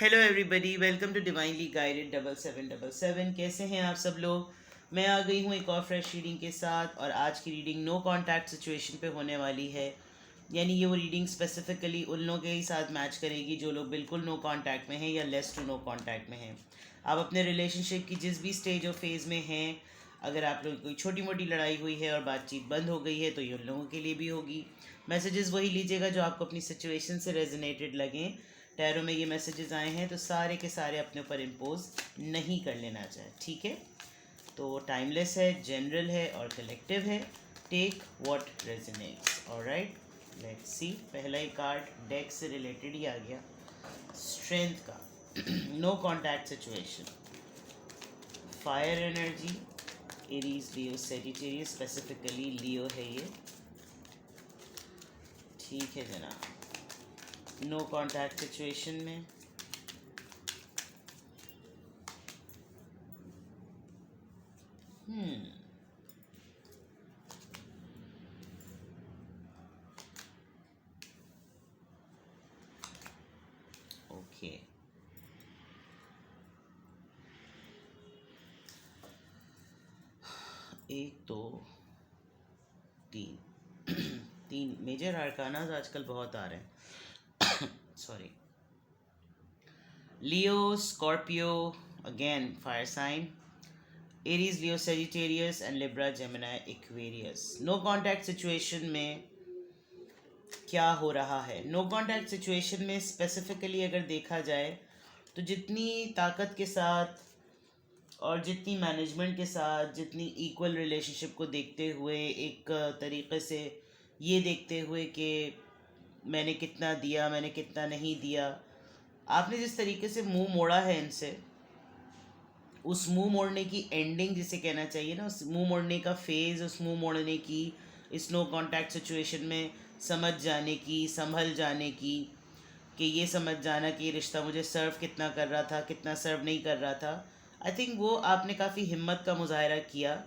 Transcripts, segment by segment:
Hello everybody, welcome to divinely guided 7777। कैसे हैं आप सब लोग। मैं आ गई हूँ एक और फ्रेश रीडिंग के साथ, और आज की रीडिंग नो कांटेक्ट सिचुएशन पे होने वाली है। यानी ये वो रीडिंग स्पेसिफिकली उन लोगों के ही साथ मैच करेगी जो लोग बिल्कुल नो कांटेक्ट में हैं या लेस टू नो कांटेक्ट में हैं। आप अपने रिलेशनशिप की जिस भी स्टेज और फेज़ में हैं, अगर आप लोगों की कोई छोटी मोटी लड़ाई हुई है और बातचीत बंद हो गई है तो ये उन लोगों के लिए भी होगी। मैसेजेस वही लीजिएगा जो आपको अपनी सिचुएशन से रेजोनेटेड लगें। टैरो में ये मैसेजेस आए हैं तो सारे के सारे अपने ऊपर इम्पोज नहीं कर लेना चाहिए, ठीक है। तो टाइमलेस है, जनरल है और कलेक्टिव है। Take what resonates. Alright, let's see. पहला ही कार्ड डेक से रिलेटेड ही आ गया, स्ट्रेंथ का। No contact situation, fire energy, Aries, Leo, Sagittarius. Specifically Leo है ये, ठीक है जनाब। नो कॉन्टैक्ट सिचुएशन में ओके, एक दो तीन तीन मेजर आर्कानाज आजकल बहुत आ रहे हैं। Sorry. Leo, Scorpio, again fire sign, Aries, Leo, Sagittarius and Libra, Gemini, Aquarius. No contact situation में क्या हो रहा है। नो कॉन्टैक्ट सिचुएशन में स्पेसिफिकली अगर देखा जाए तो जितनी ताकत के साथ और जितनी मैनेजमेंट के साथ, जितनी इक्वल रिलेशनशिप को देखते हुए, एक तरीक़े से ये देखते हुए कि मैंने कितना दिया, मैंने कितना नहीं दिया, आपने जिस तरीके से मुंह मोड़ा है इनसे, उस मुंह मोड़ने की एंडिंग जिसे कहना चाहिए ना, उस मुंह मोड़ने का फेज़, उस मुंह मोड़ने की, इस नो कॉन्टैक्ट सिचुएशन में समझ जाने की, संभल जाने की, कि ये समझ जाना कि ये रिश्ता मुझे सर्व कितना कर रहा था, कितना सर्व नहीं कर रहा था। आई थिंक वो आपने काफ़ी हिम्मत का मुजाहरा किया,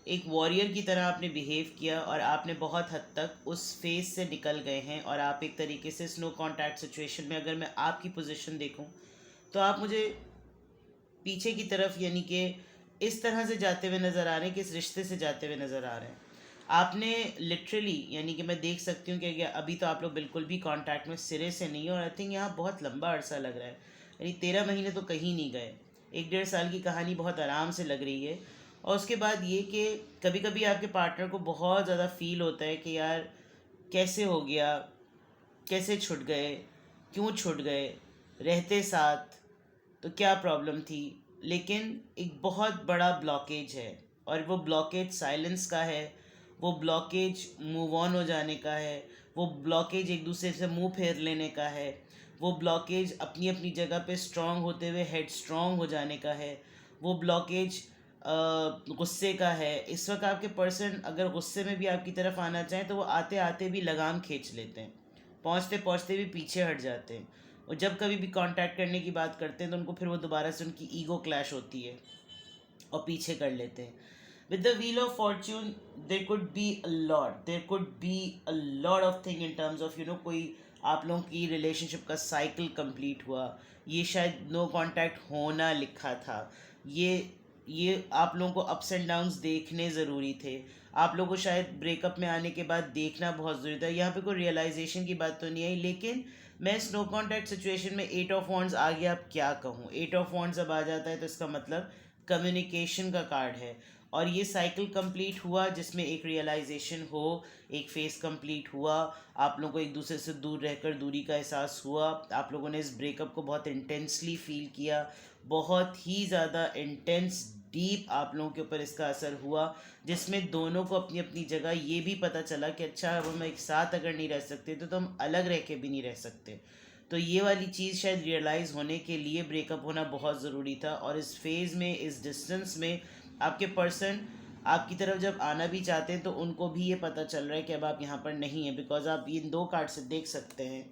एक वॉरियर की तरह आपने बिहेव किया, और आपने बहुत हद तक उस फेज से निकल गए हैं। और आप एक तरीके से स्नो कॉन्टैक्ट सिचुएशन में, अगर मैं आपकी पोजीशन देखूं, तो आप मुझे पीछे की तरफ, यानी कि इस तरह से जाते हुए नज़र आ रहे हैं कि इस रिश्ते से जाते हुए नज़र आ रहे हैं। आपने लिटरली, यानी कि मैं देख सकती हूँ कि अभी तो आप लोग बिल्कुल भी कांटेक्ट में सिरे से नहीं हो, और आई थिंक यहाँ बहुत लंबा अरसा लग रहा है, यानी 13 महीने तो कहीं नहीं गए। 1 डेढ़ साल की कहानी बहुत आराम से लग रही है। और उसके बाद ये कि कभी कभी आपके पार्टनर को बहुत ज़्यादा फील होता है कि यार कैसे हो गया, कैसे छूट गए, क्यों छूट गए, रहते साथ तो क्या प्रॉब्लम थी। लेकिन एक बहुत बड़ा ब्लॉकेज है, और वो ब्लॉकेज साइलेंस का है, वो ब्लॉकेज मूव ऑन हो जाने का है, वो ब्लॉकेज एक दूसरे से मुंह फेर लेने का है, वो ब्लॉकेज अपनी अपनी जगह पे स्ट्रांग होते हुए हेड स्ट्रांग हो जाने का है, वो ब्लॉकेज गुस्से का है। इस वक्त आपके पर्सन अगर गुस्से में भी आपकी तरफ आना चाहें तो वो आते आते भी लगाम खींच लेते हैं, पहुंचते पहुंचते भी पीछे हट जाते हैं, और जब कभी भी कांटेक्ट करने की बात करते हैं तो उनको फिर वो दोबारा से उनकी ईगो क्लैश होती है और पीछे कर लेते हैं। With the wheel of Fortune there could be a lot, there could be a lot of thing in terms of कोई आप लोगों की रिलेशनशिप का साइकिल कंप्लीट हुआ। ये शायद नो कांटेक्ट होना लिखा था। ये आप लोगों को अप्स एंड डाउन्स देखने ज़रूरी थे। आप लोगों को शायद ब्रेकअप में आने के बाद देखना बहुत ज़रूरी था। यहाँ पे कोई रियलाइजेशन की बात तो नहीं आई, लेकिन मैं स्नो कॉन्टैक्ट सिचुएशन में 8 ऑफ वॉन्ड्स आ गया, अब क्या कहूँ। 8 ऑफ वॉन्ड्स अब आ जाता है तो इसका मतलब कम्युनिकेशन का कार्ड है, और ये साइकिल कंप्लीट हुआ जिसमें एक रियलाइजेशन हो, एक फेस कंप्लीट हुआ, आप लोगों को एक दूसरे से दूर रहकर दूरी का एहसास हुआ, आप लोगों ने इस ब्रेकअप को बहुत इंटेंसली फील किया, बहुत ही ज़्यादा इंटेंस डीप आप लोगों के ऊपर इसका असर हुआ, जिसमें दोनों को अपनी अपनी जगह ये भी पता चला कि अच्छा अब हम एक साथ अगर नहीं रह सकते तो हम अलग रह के भी नहीं रह सकते। तो ये वाली चीज़ शायद रियलाइज़ होने के लिए ब्रेकअप होना बहुत ज़रूरी था। और इस फेज़ में, इस डिस्टेंस में, आपके पर्सन आपकी तरफ जब आना भी चाहते हैं तो उनको भी ये पता चल रहा है कि अब आप यहाँ पर नहीं हैं, बिकॉज आप इन दो कार्ड से देख सकते हैं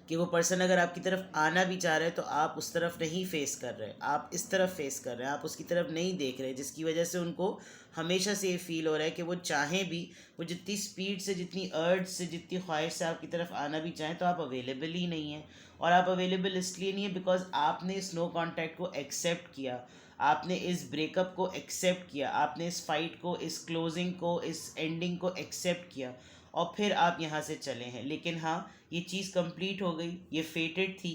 कि वो पर्सन अगर आपकी तरफ आना भी चाह रहे हैं तो आप उस तरफ नहीं फेस कर रहे, आप इस तरफ फेस कर रहे हैं, आप उसकी तरफ नहीं देख रहे, जिसकी वजह से उनको हमेशा से ये फील हो रहा है कि वो चाहें भी, वो जितनी स्पीड से, जितनी अर्ज से, जितनी ख्वाहिश से आपकी तरफ आना भी चाहें तो आप अवेलेबल ही नहीं हैं। और आप अवेलेबल इसलिए नहीं है बिकॉज आपने इस नो कॉन्टैक्ट को एक्सेप्ट किया, आपने इस ब्रेकअप को एक्सेप्ट किया, आपने इस फाइट को, इस क्लोजिंग को, इस एंडिंग को एक्सेप्ट किया और फिर आप यहाँ से चले हैं। लेकिन हाँ, ये चीज़ कंप्लीट हो गई, ये फेटेड थी,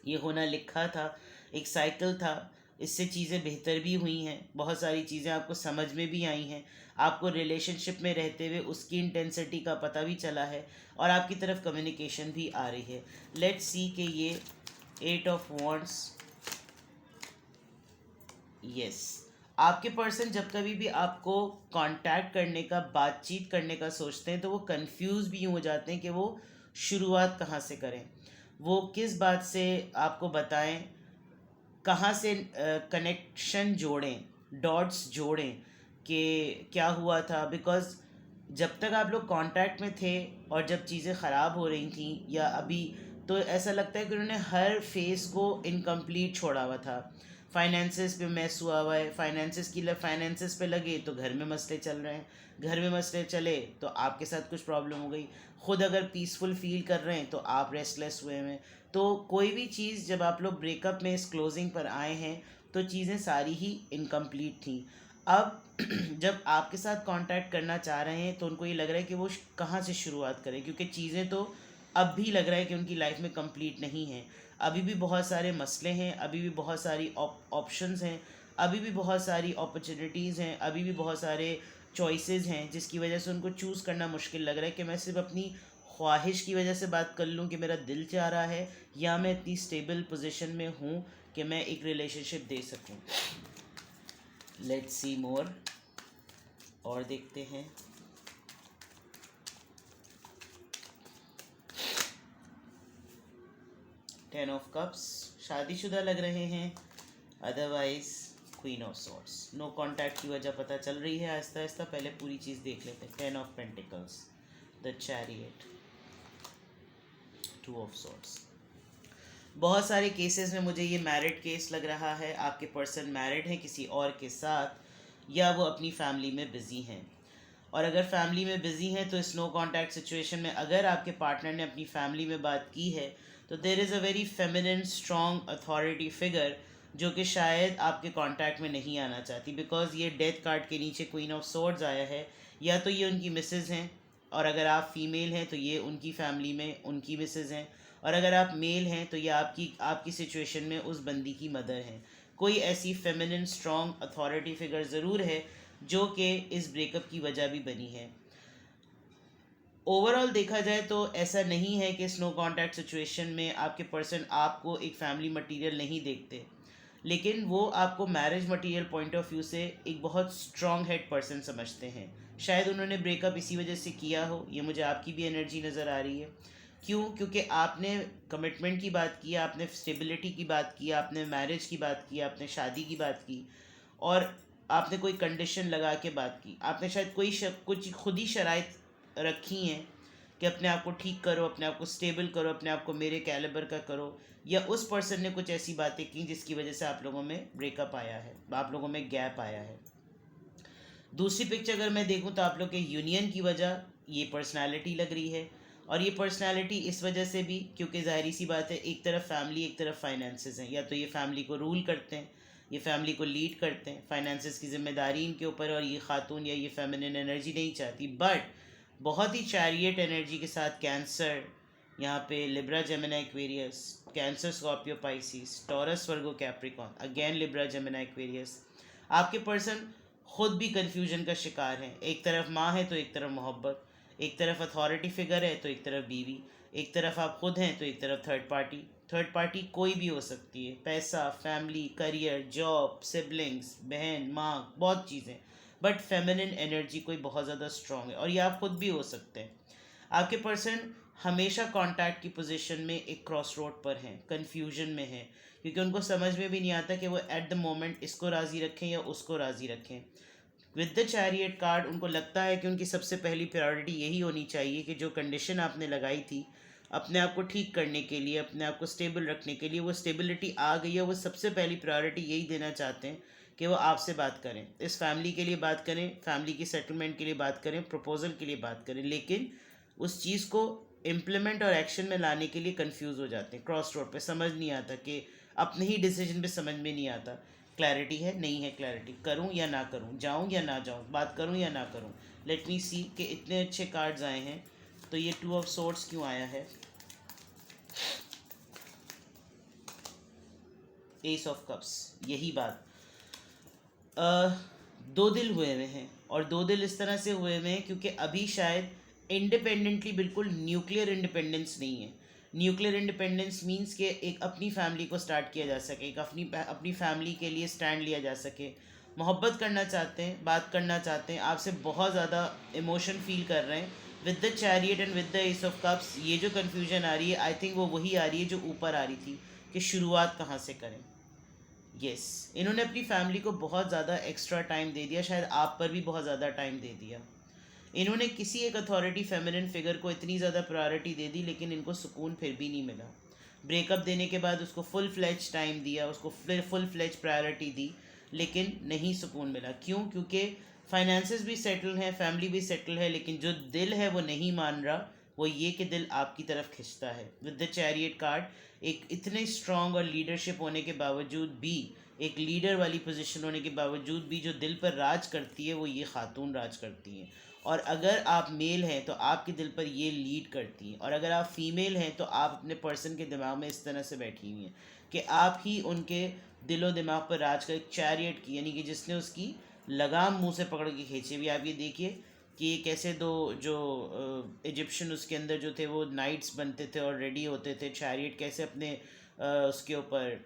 ये होना लिखा था, एक साइकिल था। इससे चीज़ें बेहतर भी हुई हैं, बहुत सारी चीज़ें आपको समझ में भी आई हैं, आपको रिलेशनशिप में रहते हुए उसकी इंटेंसिटी का पता भी चला है और आपकी तरफ कम्युनिकेशन भी आ रही है। लेट्स सी कि ये 8 ऑफ वॉन्ड्स, यस, आपके पर्सन जब कभी भी आपको कांटेक्ट करने का, बातचीत करने का सोचते हैं तो वो कंफ्यूज भी यूँ हो जाते हैं कि वो शुरुआत कहाँ से करें, वो किस बात से आपको बताएं, कहाँ से कनेक्शन जोड़ें, डॉट्स जोड़ें कि क्या हुआ था। बिकॉज़ जब तक आप लोग कांटेक्ट में थे और जब चीज़ें ख़राब हो रही थी या अभी, तो ऐसा लगता है कि उन्होंने हर फेज़ को इनकम्प्लीट छोड़ा हुआ था। फाइनेंसेस पे मैस हुआ हुआ है, फाइनेंसेस पे लगे तो घर में मसले चल रहे हैं, घर में मसले चले तो आपके साथ कुछ प्रॉब्लम हो गई, खुद अगर पीसफुल फील कर रहे हैं तो आप रेस्टलेस हुए हैं। तो कोई भी चीज़ जब आप लोग ब्रेकअप में इस क्लोजिंग पर आए हैं तो चीज़ें सारी ही इनकम्प्लीट थी। अब जब आपके साथ कांटेक्ट करना चाह रहे हैं तो उनको ये लग रहा है कि वो कहाँ से शुरुआत करें, क्योंकि चीज़ें तो अब भी लग रहा है कि उनकी लाइफ में कंप्लीट नहीं है, अभी भी बहुत सारे मसले हैं, अभी भी बहुत सारी ऑप्शंस हैं, अभी भी बहुत सारी अपॉर्चुनिटीज़ हैं, अभी भी बहुत सारे चॉइसेस हैं, जिसकी वजह से उनको चूज़ करना मुश्किल लग रहा है कि मैं सिर्फ अपनी ख्वाहिश की वजह से बात कर लूँ कि मेरा दिल चाह रहा है, या मैं इतनी स्टेबल पोजीशन में हूँ कि मैं एक रिलेशनशिप दे सकूँ। लेट्स सी मोर, और देखते हैं। टेन ऑफ कप्स, शादीशुदा लग रहे हैं, otherwise queen of swords. No contact की वजह पता चल रही है आहिस्ता आहिस्ता, पहले पूरी चीज़ देख लेते हैं। Ten of pentacles, the chariot, two of swords. बहुत सारे केसेस में मुझे ये मैरिड केस लग रहा है, आपके पर्सन मैरिड हैं किसी और के साथ, या वो अपनी फैमिली में बिज़ी हैं। और अगर फैमिली में बिज़ी हैं तो इस नो कांटेक्ट सिचुएशन में अगर आपके पार्टनर ने अपनी फैमिली में बात की है तो there is a very feminine strong authority figure जो कि शायद आपके कांटेक्ट में नहीं आना चाहती, बिकॉज ये डेथ कार्ड के नीचे क्वीन ऑफ सोर्ड्स आया है। या तो ये उनकी मिसेज़ हैं, और अगर आप फीमेल हैं तो ये उनकी फैमिली में उनकी मिसेज़ हैं, और अगर आप मेल हैं तो ये आपकी सिचुएशन में उस बंदी की मदर हैं। कोई ऐसी फेमिनिन स्ट्रॉन्ग अथॉरिटी फिगर ज़रूर है जो कि इस ब्रेकअप की वजह भी बनी है। ओवरऑल देखा जाए तो ऐसा नहीं है कि स्नो कॉन्टैक्ट सिचुएशन में आपके पर्सन आपको एक फैमिली मटेरियल नहीं देखते, लेकिन वो आपको marriage material point of view से एक बहुत स्ट्रॉन्ग हेड पर्सन समझते हैं। शायद उन्होंने ब्रेकअप इसी वजह से किया हो, ये मुझे आपकी भी एनर्जी नज़र आ रही है। क्यों? क्योंकि आपने कमिटमेंट की बात की, आपने स्टेबिलिटी की बात की, आपने मैरिज की बात की, आपने शादी की बात की, और आपने कोई कंडीशन लगा के बात की। आपने शायद कुछ खुद ही शराइत रखी हैं कि अपने आप को ठीक करो, अपने आप को स्टेबल करो, अपने आप को मेरे कैलिबर का करो, या उस पर्सन ने कुछ ऐसी बातें की जिसकी वजह से आप लोगों में ब्रेकअप आया है, आप लोगों में गैप आया है। दूसरी पिक्चर अगर मैं देखूं तो आप लोग के यूनियन की वजह ये पर्सनालिटी लग रही है, और ये पर्सनालिटी इस वजह से भी क्योंकि ज़ाहिर सी बात है, एक तरफ फैमिली, एक तरफ फाइनेंसेस हैं। या तो ये फैमिली को रूल करते हैं, ये फैमिली को लीड करते हैं, फाइनेंसेस की जिम्मेदारी इनके ऊपर, और ये खातून या ये फेमिनिन एनर्जी नहीं चाहती। बट बहुत ही चैरियट एनर्जी के साथ कैंसर, यहाँ पे Libra Gemini Aquarius, cancer Scorpio Pisces, Taurus Virgo Capricorn, again Libra Gemini Aquarius. आपके पर्सन खुद भी कन्फ्यूजन का शिकार हैं। एक तरफ माँ है तो एक तरफ मोहब्बत, एक तरफ अथॉरिटी फिगर है तो एक तरफ बीवी, एक तरफ आप खुद हैं तो एक तरफ थर्ड पार्टी। थर्ड पार्टी कोई भी हो सकती है, पैसा, फैमिली, करियर, जॉब, सिबलिंग्स, बहन, माँ, बहुत चीज़ें। बट फेमिनिन एनर्जी कोई बहुत ज़्यादा स्ट्रॉन्ग है, और ये आप खुद भी हो सकते हैं। आपके पर्सन हमेशा कांटेक्ट की पोजीशन में एक क्रॉस रोड पर हैं, कन्फ्यूजन में हैं, क्योंकि उनको समझ में भी नहीं आता कि वो एट द मोमेंट इसको राज़ी रखें या उसको राज़ी रखें। विद द चैरियट कार्ड उनको लगता है कि उनकी सबसे पहली प्रायोरिटी यही होनी चाहिए कि जो कंडीशन आपने लगाई थी अपने आप को ठीक करने के लिए, अपने आप को स्टेबल रखने के लिए, वो स्टेबिलिटी आ गई है, वो सबसे पहली प्रायोरिटी यही देना चाहते हैं कि वो आपसे बात करें, इस फैमिली के लिए बात करें, फैमिली की सेटलमेंट के लिए बात करें, प्रपोजल के लिए बात करें, लेकिन उस चीज़ को इम्प्लीमेंट और एक्शन में लाने के लिए कंफ्यूज हो जाते हैं, क्रॉस रोड पे समझ नहीं आता कि अपने ही डिसीजन पे समझ में नहीं आता, क्लैरिटी है नहीं है, क्लैरिटी करूं या ना करूं, जाऊं या ना जाऊं, बात करूं या ना करूं। लेट मी सी कि इतने अच्छे कार्ड्स आए हैं, तो ये 2 ऑफ सोर्ड्स क्यों आया है, एस ऑफ कप्स, यही बात। दो दिल हुए हुए हैं, और दो दिल इस तरह से हुए हुए हैं क्योंकि अभी शायद इंडिपेंडेंटली, बिल्कुल न्यूक्लियर इंडिपेंडेंस नहीं है। न्यूक्लियर इंडिपेंडेंस मींस कि एक अपनी फैमिली को स्टार्ट किया जा सके, एक अपनी फैमिली के लिए स्टैंड लिया जा सके, मोहब्बत करना चाहते हैं, बात करना चाहते हैं, आपसे बहुत ज़्यादा इमोशन फील कर रहे हैं। With the chariot and with the S of cups, ये जो कन्फ्यूजन आ रही है, आई थिंक वो वही आ रही है जो ऊपर आ रही थी कि शुरुआत कहाँ से करें। यस, इन्होंने अपनी फैमिली को बहुत ज़्यादा एक्स्ट्रा टाइम दे दिया, शायद आप पर भी बहुत ज़्यादा टाइम दे दिया। इन्होंने किसी एक अथॉरिटी फेमिनिन फिगर को इतनी ज़्यादा प्रायोरिटी दे दी, लेकिन इनको सुकून फिर भी नहीं मिला। ब्रेकअप देने के बाद उसको फुल फ्लेज टाइम दिया, उसको फुल फ्लेज प्रायोरिटी दी, लेकिन नहीं सुकून मिला। क्यों? क्योंकि फाइनेंसेस भी सेटल हैं, फैमिली भी सेटल है, लेकिन जो दिल है वो नहीं मान रहा। वो ये कि दिल आपकी तरफ खिंचता है। विद द चैरियट कार्ड, एक इतने स्ट्रॉन्ग और लीडरशिप होने के बावजूद भी, एक लीडर वाली पोजीशन होने के बावजूद भी, जो दिल पर राज करती है वो ये खातून राज करती हैं। और अगर आप मेल हैं तो आपके दिल पर ये लीड करती हैं, और अगर आप फीमेल हैं तो आप अपने पर्सन के दिमाग में इस तरह से बैठी हुई हैं कि आप ही उनके दिलो दिमाग पर राज कर, एक चैरियट की, यानी कि जिसने उसकी लगाम मुंह से पकड़ के खींची हुई। आप ये देखिए कि ये कैसे दो जो इजिप्शियन उसके अंदर जो थे वो नाइट्स बनते थे और रेडी होते थे, चैरियट कैसे अपने उसके ऊपर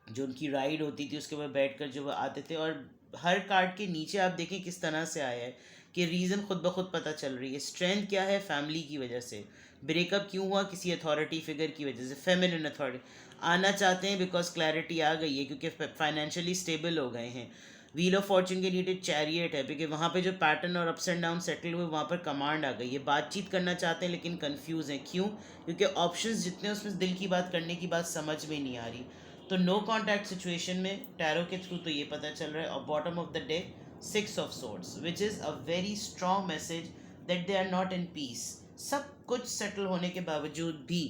जो उनकी राइड होती थी उसके ऊपर बैठकर जो वो आते थे। और हर कार्ड के नीचे आप देखें किस तरह से आया है कि रीज़न खुद ब खुद पता चल रही है। स्ट्रेंथ क्या है? फैमिली की वजह से। ब्रेकअप क्यों हुआ? किसी अथॉरिटी फिगर की वजह से, फेमिनिन अथॉरिटी। आना चाहते हैं बिकॉज क्लैरिटी आ गई है, क्योंकि फाइनेंशियली स्टेबल हो गए हैं। व्हील ऑफ फॉर्चून के नीचे चैरियट है, क्योंकि वहाँ पे जो पैटर्न और अप्स एंड डाउन सेटल हुए, वहाँ पर कमांड आ गई है। बातचीत करना चाहते हैं लेकिन कंफ्यूज हैं। क्यों? क्योंकि ऑप्शंस जितने, उसमें दिल की बात करने की बात समझ में नहीं आ रही। तो नो कॉन्टैक्ट सिचुएशन में टैरो के थ्रू तो ये पता चल रहा है। और bottom of the deck 6 of swords, which is a very strong message that they are not in peace. सब कुछ सेटल होने के बावजूद भी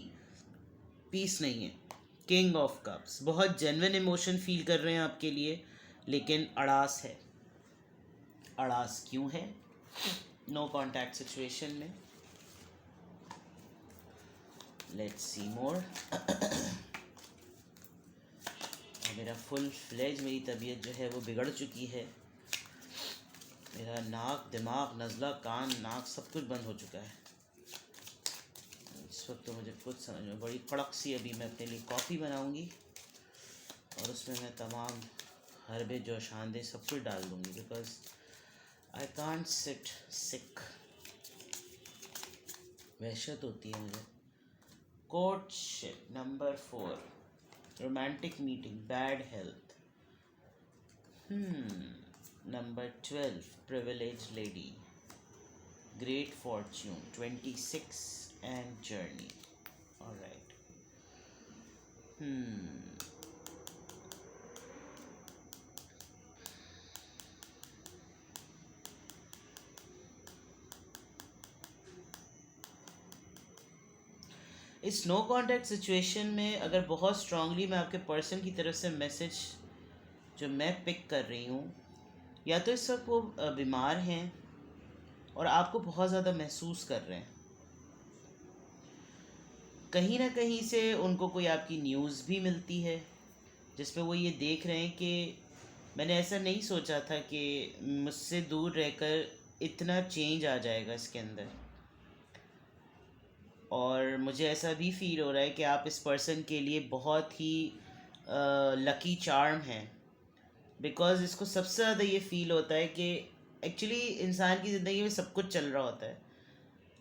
पीस नहीं है। किंग ऑफ कप्स, बहुत जेन्युइन इमोशन फील कर रहे हैं आपके लिए, लेकिन अड़ास है। अड़ास क्यों है नो कॉन्टैक्ट सिचुएशन में? लेट्स सी मोर। मेरा फुल फ्लेज, मेरी तबीयत जो है वो बिगड़ चुकी है। मेरा नाक, दिमाग, नज़ला, कान, नाक सब कुछ बंद हो चुका है इस वक्त। तो मुझे कुछ समझ में, बड़ी कड़क सी अभी मैं अपने लिए कॉफ़ी बनाऊंगी और उसमें मैं तमाम हर्बे जोशानदे सब कुछ डाल दूंगी, बिकॉज आई कांट सिट सिक। वहशत होती है मुझे। Courtship number 4, romantic meeting, bad health. Number 12, privileged lady, great fortune, 26, and journey. All right. इस नो कॉन्टैक्ट सिचुएशन में अगर बहुत स्ट्रांगली मैं आपके पर्सन की तरफ से मैसेज जो मैं पिक कर रही हूँ, या तो इस वक्त वो बीमार हैं और आपको बहुत ज़्यादा महसूस कर रहे हैं। कहीं ना कहीं से उनको कोई आपकी न्यूज़ भी मिलती है जिसमें वो ये देख रहे हैं कि मैंने ऐसा नहीं सोचा था कि मुझसे दूर रहकर इतना चेंज आ जाएगा इसके अंदर। और मुझे ऐसा भी फील हो रहा है कि आप इस पर्सन के लिए बहुत ही लकी चार्म हैं, बिकॉज़ इसको सबसे ज़्यादा ये फील होता है कि एक्चुअली इंसान की ज़िंदगी में सब कुछ चल रहा होता है,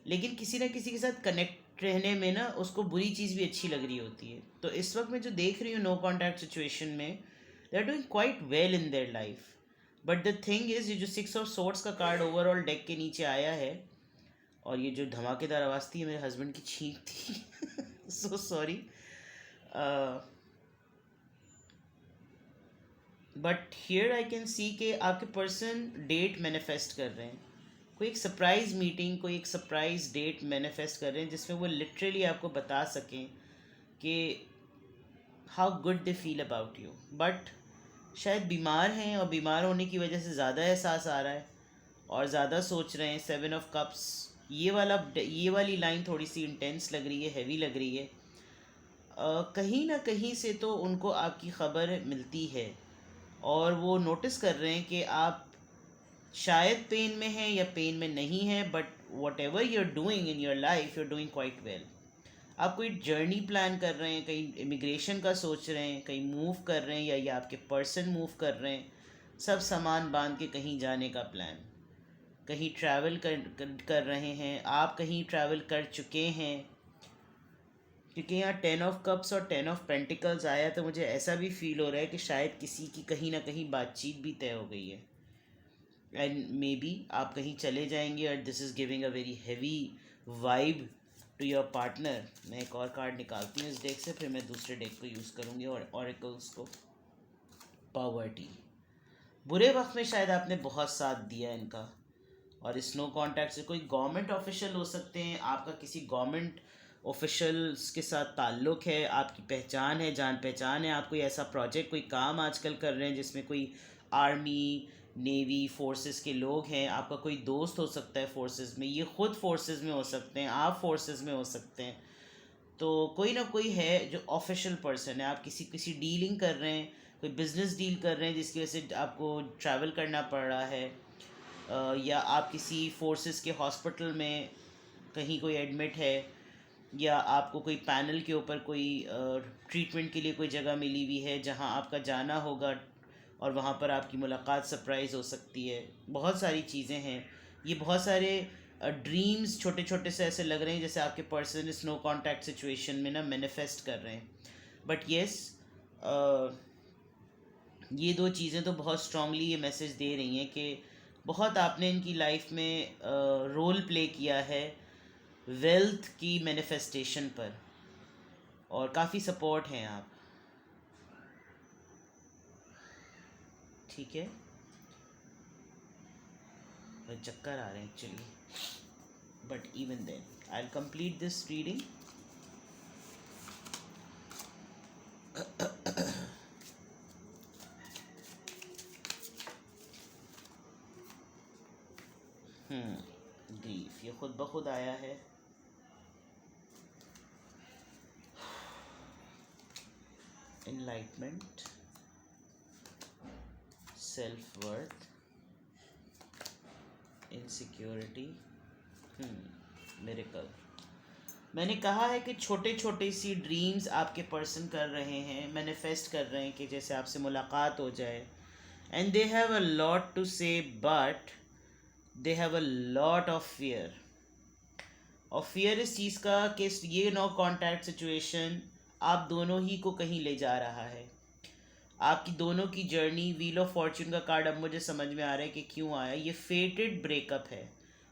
लेकिन किसी ना किसी के साथ कनेक्ट रहने में ना उसको बुरी चीज़ भी अच्छी लग रही होती है। तो इस वक्त मैं जो देख रही हूँ नो कॉन्टैक्ट सिचुएशन में, they are doing quite well in their life. But the thing is, ये जो 6 ऑफ सोर्ड्स का कार्ड ओवरऑल डेक के नीचे आया है, और ये जो धमाकेदार आवाज़ थी मेरे हस्बैंड की छींक थी so sorry. But here I can see कि आपके पर्सन डेट मैनिफेस्ट कर रहे हैं, कोई एक सरप्राइज़ मीटिंग, कोई एक सरप्राइज़ डेट मैनिफेस्ट कर रहे हैं जिसमें वो लिटरली आपको बता सकें कि how good they feel about you. But शायद बीमार हैं और बीमार होने की वजह से ज़्यादा एहसास आ रहा है और ज़्यादा सोच रहे हैं. 7 ऑफ कप्स, ये वाली लाइन थोड़ी सी इंटेंस लग रही है, हैवी लग रही है. कहीं ना कहीं से तो उनको आपकी ख़बर मिलती है और वो नोटिस कर रहे हैं कि आप शायद पेन में हैं या पेन में नहीं हैं, but whatever you are doing in your life you are doing quite well. आप कोई जर्नी प्लान कर रहे हैं, कहीं इमिग्रेशन का सोच रहे हैं, कहीं मूव कर रहे हैं या ये आपके पर्सन मूव कर रहे हैं, सब सामान बांध के कहीं जाने का प्लान, कहीं ट्रैवल कर रहे हैं, आप कहीं ट्रैवल कर चुके हैं. क्योंकि यहाँ 10 ऑफ कप्स और 10 ऑफ पेंटिकल्स आया तो मुझे ऐसा भी फील हो रहा है कि शायद किसी की कहीं ना कहीं बातचीत भी तय हो गई है. एंड मे बी आप कहीं चले जाएंगे और this is giving a very heavy vibe to your partner. मैं एक और कार्ड निकालती हूँ इस डेक से, फिर मैं दूसरे डेक को यूज़ करूँगी और ऑरिकल्स को. पॉवर्टी, बुरे वक्त में शायद आपने बहुत साथ दिया इनका. और इस नो कॉन्टैक्ट से कोई गवर्नमेंट ऑफिशियल हो सकते हैं, आपका किसी गवर्नमेंट ऑफिशियल्स के साथ ताल्लुक़ है, आपकी पहचान है, जान पहचान है. आप कोई ऐसा प्रोजेक्ट, कोई काम आजकल कर रहे हैं जिसमें कोई आर्मी, नेवी, फोर्सेस के लोग हैं. आपका कोई दोस्त हो सकता है फोर्सेस में, ये ख़ुद फोर्सेस में हो सकते हैं, आप फोर्सेस में हो सकते हैं. तो कोई ना कोई है जो ऑफिशियल पर्सन है. आप किसी किसी डीलिंग कर रहे हैं, कोई बिजनेस डील कर रहे हैं जिसकी वजह से आपको ट्रैवल करना पड़ रहा है, या आप किसी फोर्सेस के हॉस्पिटल में कहीं कोई एडमिट है, या आपको कोई पैनल के ऊपर कोई ट्रीटमेंट के लिए कोई जगह मिली हुई है जहां आपका जाना होगा और वहाँ पर आपकी मुलाकात सरप्राइज़ हो सकती है. बहुत सारी चीज़ें हैं. ये बहुत सारे ड्रीम्स छोटे छोटे से ऐसे लग रहे हैं जैसे आपके पर्सन इस नो कॉन्टैक्ट सिचुएशन में ना मैनिफेस्ट कर रहे हैं. बट येस, ये दो चीज़ें तो बहुत स्ट्रांगली ये मैसेज दे रही हैं कि बहुत आपने इनकी लाइफ में रोल प्ले किया है वेल्थ की मैनिफेस्टेशन पर, और काफ़ी सपोर्ट हैं आप. ठीक है, चक्कर आ रहे हैं actually, but even then I will complete this reading. Grief, ये खुद ब खुद आया है. Enlightenment, self worth, insecurity, miracle. मैंने कहा है कि छोटे छोटे सी ड्रीम्स आपके पर्सन कर रहे हैं, मैनिफेस्ट कर रहे हैं कि जैसे आपसे मुलाकात हो जाए. And they have a lot to say, but they have a lot of fear. और फियर इस चीज़ का कि ये नो कॉन्टैक्ट सिचुएशन आप दोनों ही को कहीं ले जा रहा है. आपकी दोनों की जर्नी, व्हील ऑफ फॉर्चून का कार्ड अब मुझे समझ में आ रहा है कि क्यों आया. ये फेटेड ब्रेकअप है,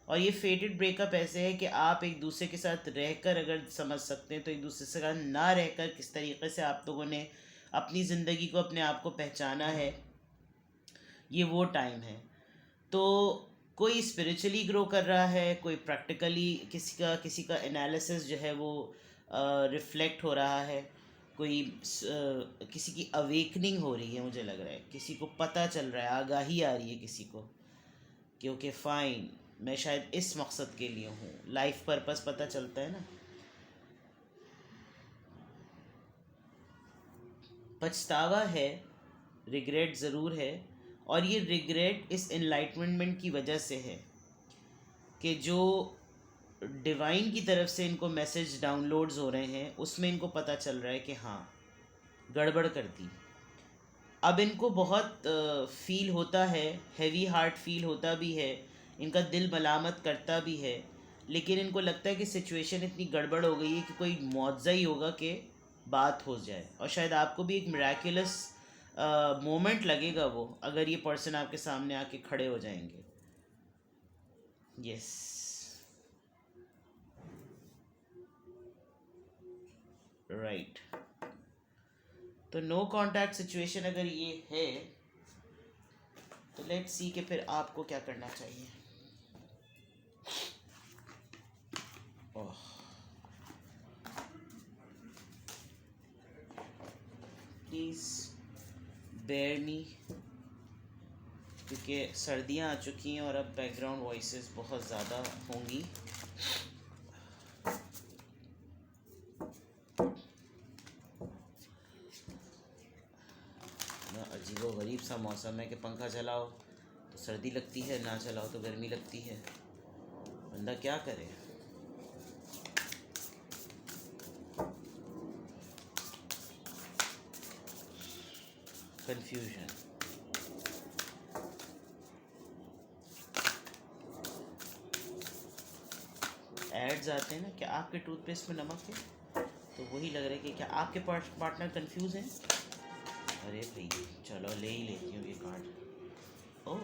और ये फेटेड ब्रेकअप ऐसे है कि आप एक दूसरे के साथ रहकर अगर समझ सकते हैं तो एक दूसरे से साथ ना रहकर किस तरीके से आप लोगों ने अपनी ज़िंदगी को, अपने आप को पहचाना है, ये वो टाइम है. तो कोई स्पिरिचुअली ग्रो कर रहा है, कोई प्रैक्टिकली किसी का एनालिसिस जो है वो रिफ्लेक्ट हो रहा है, कोई किसी की अवेकनिंग हो रही है. मुझे लग रहा है किसी को पता चल रहा है, आगाही आ रही है किसी को कि ओके फाइन, मैं शायद इस मकसद के लिए हूँ. लाइफ पर्पस पता चलता है ना. पछतावा है, रिग्रेट ज़रूर है, और ये रिग्रेट इस एनलाइटमेंट की वजह से है कि जो डिवाइन की तरफ से इनको मैसेज डाउनलोड्स हो रहे हैं उसमें इनको पता चल रहा है कि हाँ, गड़बड़ कर दी. अब इनको बहुत फील होता है, हैवी हार्ट फील होता भी है, इनका दिल मलामत करता भी है, लेकिन इनको लगता है कि सिचुएशन इतनी गड़बड़ हो गई है कि कोई मुआवजा ही होगा कि बात हो जाए. और शायद आपको भी एक मिराकुलस मोमेंट लगेगा वो, अगर ये पर्सन आपके सामने आके खड़े हो जाएंगे. Yes, right. तो नो कॉन्टैक्ट सिचुएशन अगर ये है तो लेट्स सी कि फिर आपको क्या करना चाहिए। ओह, प्लीज़ बेयर मी, क्योंकि सर्दियाँ आ चुकी हैं और अब बैकग्राउंड वॉइसेस बहुत ज़्यादा होंगी। ना अजीबो गरीब सा मौसम है कि पंखा चलाओ तो सर्दी लगती है, ना चलाओ तो गर्मी लगती है। बंदा क्या करे। कंफ्यूजन। एड्स आते हैं ना, क्या आपके टूथपेस्ट में नमक है? तो वही लग रहा है कि क्या आपके पार्टनर कंफ्यूज हैं। अरे भाई चलो ले ही लेती हूँ ये card. Oh,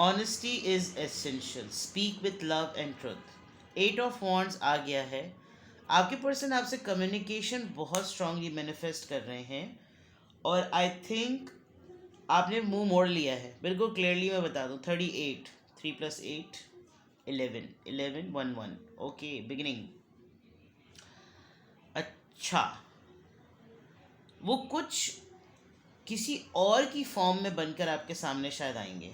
honesty is essential, speak with love and truth. 8 of wands आ गया है। आपके पर्सन आपसे कम्युनिकेशन बहुत स्ट्रांगली मैनिफेस्ट कर रहे हैं और आई थिंक आपने मुंह मोड़ लिया है। बिल्कुल क्लियरली मैं बता दूँ, 38, 3 + 8 11, 11 1 1। Okay, beginning. अच्छा, वो कुछ किसी और की फॉर्म में बनकर आपके सामने शायद आएंगे,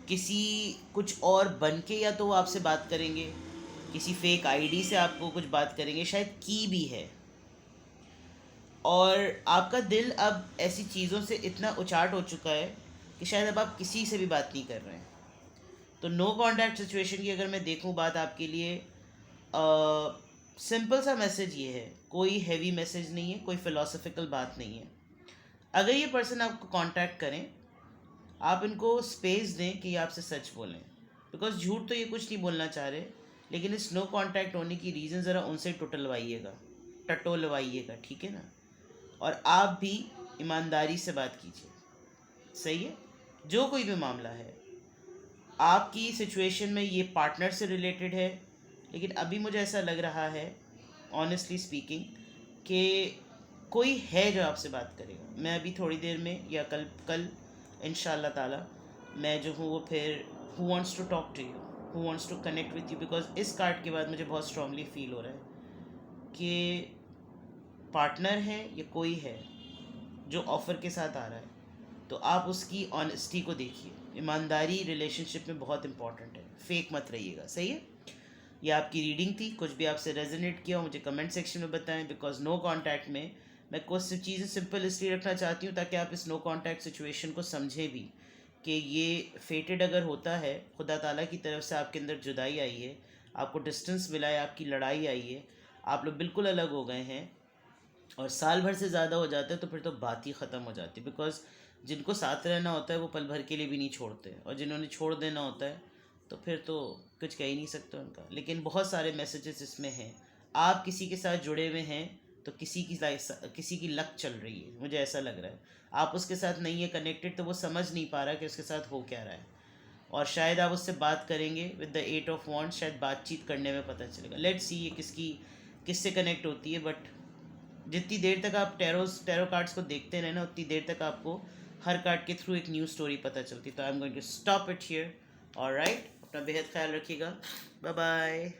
किसी कुछ और बन के, या तो वो आपसे बात करेंगे, किसी फेक आईडी से आपको कुछ बात करेंगे, शायद की भी है। और आपका दिल अब ऐसी चीज़ों से इतना उचाट हो चुका है कि शायद अब आप किसी से भी बात नहीं कर रहे हैं। तो नो कॉन्टैक्ट सिचुएशन की अगर मैं देखूं बात आपके लिए, सिंपल सा मैसेज ये है, कोई हैवी मैसेज नहीं है, कोई फ़िलोसफिकल बात नहीं है। अगर ये पर्सन आपको कांटेक्ट करें, आप इनको स्पेस दें कि ये आपसे सच बोलें, बिकॉज झूठ तो ये कुछ नहीं बोलना चाह रहे, लेकिन इस नो कांटेक्ट होने की रीज़न ज़रा उनसे टटोलवाइएगा, ठीक है ना। और आप भी ईमानदारी से बात कीजिए, सही है। जो कोई भी मामला है, आपकी सिचुएशन में ये पार्टनर से रिलेटेड है, लेकिन अभी मुझे ऐसा लग रहा है ऑनेस्टली स्पीकिंग कि कोई है जो आपसे बात करेगा। मैं अभी थोड़ी देर में या कल कल इंशाल्लाह ताला मैं जो हूँ वो फिर who wants to talk to you, who wants to connect with you, because इस कार्ड के बाद मुझे बहुत स्ट्रांगली फील हो रहा है कि पार्टनर है या कोई है जो ऑफ़र के साथ आ रहा है। तो आप उसकी ऑनेस्टी को देखिए। ईमानदारी रिलेशनशिप में बहुत इंपॉर्टेंट है, फेक मत रहिएगा, सही है। ये आपकी रीडिंग थी। कुछ भी आपसे रेजोनेट किया हो मुझे कमेंट सेक्शन में बताएं, बिकॉज नो कांटेक्ट में मैं कुछ चीज़ें सिंपल इसलिए रखना चाहती हूँ ताकि आप इस नो कांटेक्ट सिचुएशन को समझें भी कि ये फेटेड अगर होता है, खुदा ताला की तरफ से आपके अंदर जुदाई आई है, आपको डिस्टेंस मिला है, आपकी लड़ाई आई है, आप लोग बिल्कुल अलग हो गए हैं और साल भर से ज़्यादा हो जाता है तो फिर तो बात ही ख़त्म हो जाती है। बिकॉज जिनको साथ रहना होता है वो पल भर के लिए भी नहीं छोड़ते, और जिन्होंने छोड़ देना होता है तो फिर तो कुछ कह ही नहीं सकते उनका। लेकिन बहुत सारे मैसेजेस इसमें हैं। आप किसी के साथ जुड़े हुए हैं तो किसी की लक चल रही है, मुझे ऐसा लग रहा है। आप उसके साथ नहीं है कनेक्टेड तो वो समझ नहीं पा रहा कि उसके साथ हो क्या रहा है, और शायद आप उससे बात करेंगे विद द 8 ऑफ वॉन्ड्स, शायद बातचीत करने में पता चलेगा। लेट्स सी ये किससे कनेक्ट होती है। बट जितनी देर तक आप टैरो कार्ड्स को देखते रहे ना, उतनी देर तक आपको हर कार्ड के थ्रू एक न्यू स्टोरी पता चलती। तो I am going to stop it here. Alright, अपना बेहद ख्याल रखिएगा। Bye bye.